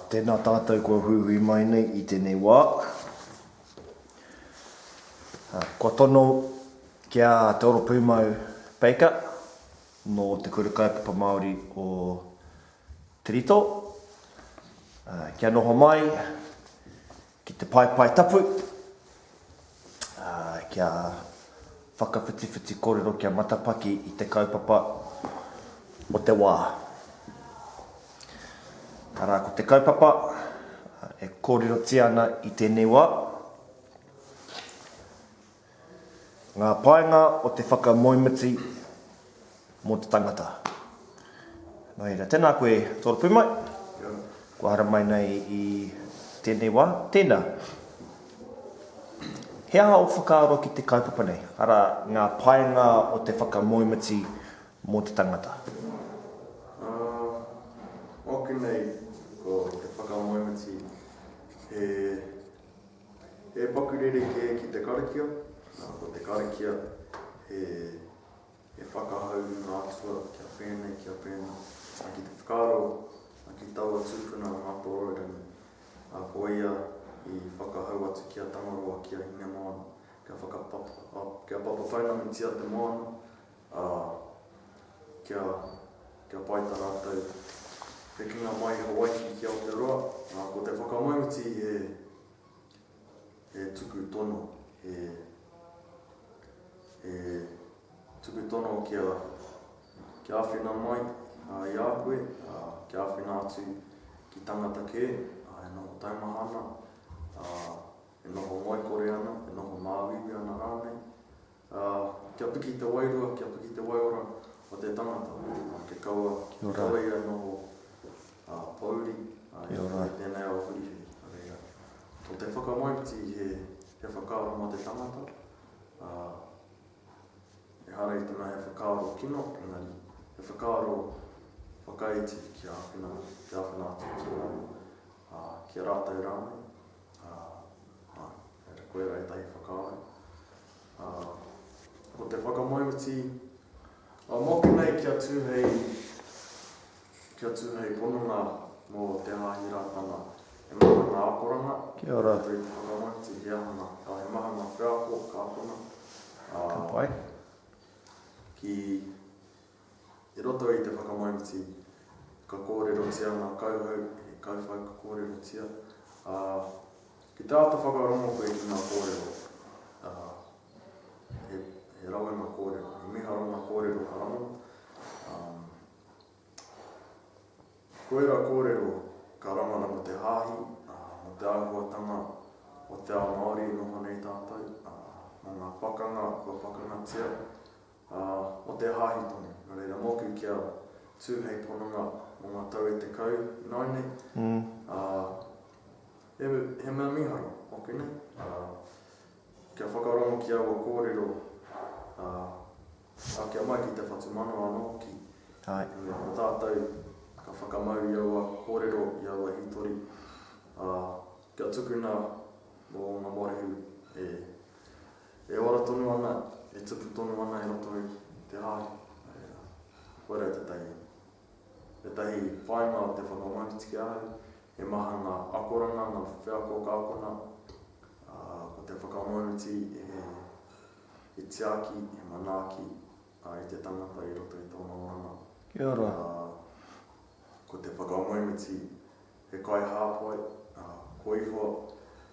Tēnā tātou kua huhui mai nei I tēnei wā. Kua tono kia te oro pūmau peika no te kuru kaupapa Māori o Tirito. Kia noho mai ki te pai tapu. Kia whakawhitiwhiti kōrero kia matapaki I te kaupapa o te wā. Ara ko te kaupapa e kōrero tiana I tēnei wā. Ngā paenga o te whakamoimiti mō te tangata. Nō hera, tēnā koe tōra pūmai. Kua hara mai nei I tēnei wā. Tēnā. He aha o whakaaro ki te kaupapa nei. Ara ngā paenga o te whakamoimiti mō te tangata. Moki nei ko te whakamoimiti he pakurere ki te karakia. Ko te karakia he whakahau ngā atua kia pēnei. Ki te whakaaro, ki taua tūpuna ngā tōrangi. Ko ia I whakahau atu kia tangaroa kia hine moana. Kia papapainami tia te moana. Kia paita rātou. Pekinga mai Hawaii ki Aotearoa. Ko te whakamoimiti he tuku tono. He tuku tono kia awhina mai I a koe. Kia awhina atu ki tangata kē. E noho taimahana. E noho mai kore ana. E noho māwiwi ana rānei. Kia piki te wairua, kia piki te waiora o te tangata. Ke kaua ia noho pauri, tēnei au hurihi. Ko te whakamoimiti he whakaaro mō te tangata. E hara I tana he whakaaro kino, engari he whakaaro whakaiti kia awhina atu kia rātou rānei. Koe rai tahi whakaaro. Ko te whakamoimiti, moki nei kia tūhei pononga mō te hāhirātana. E maha ngā akoranga. Kia ora. Te whakamoimiti he ahana. E maha ngā whiako, ka apona. Ka pai. I roto I te whakamoimiti, ka kōrero tia ngā kauhau, he kauwhai ka kōrero tia. Ki tāta whakarongo koe ki ngā kōrero. He rawanga kōrero. I miha ronga kōrero ka rama. Koera kōrero ka rangana mo te hāhi, mo te āhuatanga, o te ao Māori noho nei tātou, mo ngā pakanga, kua pakanga tia, o te hāhi tonu. Nō reira moku kia tūhei pononga mo ngā tau e te kau, nai nei. He mea mihara, moku nei. Kia whakarongo ki aua kōrero, kia mai ki te whatu mano anō ki. Mo tātou, ka whakamau I aua kōrero, I aua hitori. Kia tukuna mō ngā morehu e ora tonu ana, e tupu tonu ana I roto I te hāhi. Koera te tahi. Te tahi whainga o te whakamoimiti ki ahau. He maha ngā akoranga, ngā whiako ka apona. Ko te whakamoimiti he tiaki, he manaaki, I te tangata I roto I tōna oranga. Kia ora. Ko te whakamoimiti he kai hāpai, ko ihoa,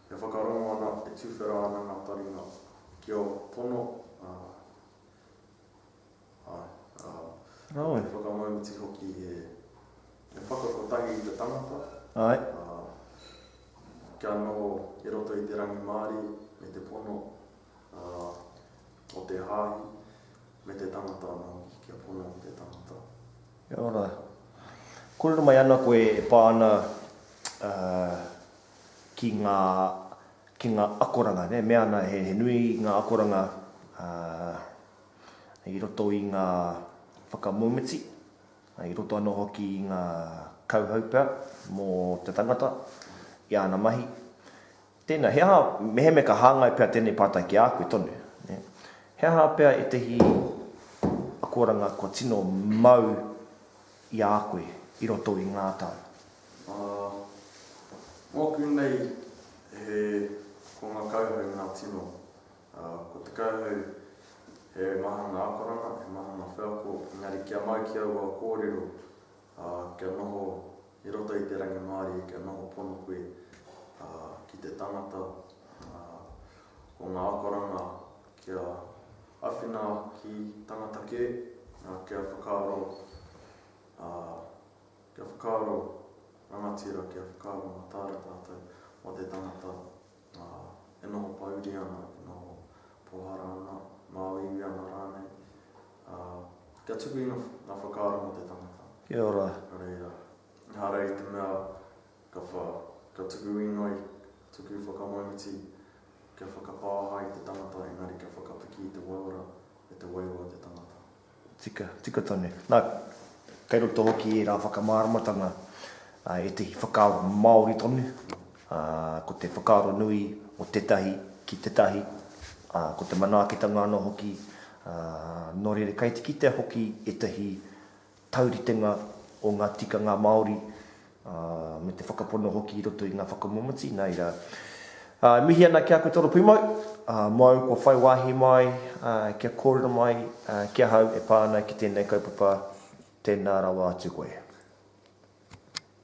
he whakarongo ana, e tūwhera ana ngā taringa ki o pono. Rau. He whakamoimiti hoki he whakakotangi I te tangata. Ai. Kia noho I roto I te rangi Māori, me te pono, o te hāhi, me te tangata anō, kia pono o te tangata. Kia ora. Kōrero mai ana koe e pāna ki ngā akoranga, ne? Mea ana he nui ngā akoranga I roto I ngā whakamoimiti, I roto anō hoki I ngā kauhaupea mō te tangata, I ana mahi. Tēnā, he aha meheme ka hāngai pea tēnei pātai ki a koe tonu. Ne? He aha pea e tehi akoranga kua tino mau I a koe. I roto I ngā tau. Mōku nei he ko ngā kauhau ngā tino. Ko te kauhau he mahanga akoranga, he mahanga wheako, engari kia mai ki aua kōrero, kia noho i roto i te rangi Māori, kia noho pono koe ki te tangata. Ko ngā akoranga kia awhina ki tangata ke, kia whakaaro rangatira, kia whakaaro ngā tāra tātou o te tangata. E noho pauri ana, e noho pohara ana, māwiwi ana rānei. Kia tuku ina ngā whakaaro mo te tangata. Kia ora. Reira. Hara i te mea, ka tuku inoi, tuku whakamoemiti, kia whakapāha i te tangata, engari kia whakapiki i te waura, e te waiwa te tangata. Tika tonu. Nā, kei roto hoki e rā whakamāramatanga e te whakaaro Māori tonu. Ko te whakaaro nui o tetahi ki tetahi. Ko te manaakitanga anō hoki. Nō rere, kei te kite hoki e tahi tauritenga o ngā tikanga Māori. Me te whakapono hoki i roto i ngā whakamomiti. Nā ira, mihi ana kia koe toro pūmau. Mau ko whai wāhi mai, kia kōrero mai, kia hau e pāna ki tēnei kaupapa. Tēnā rawa atu koe.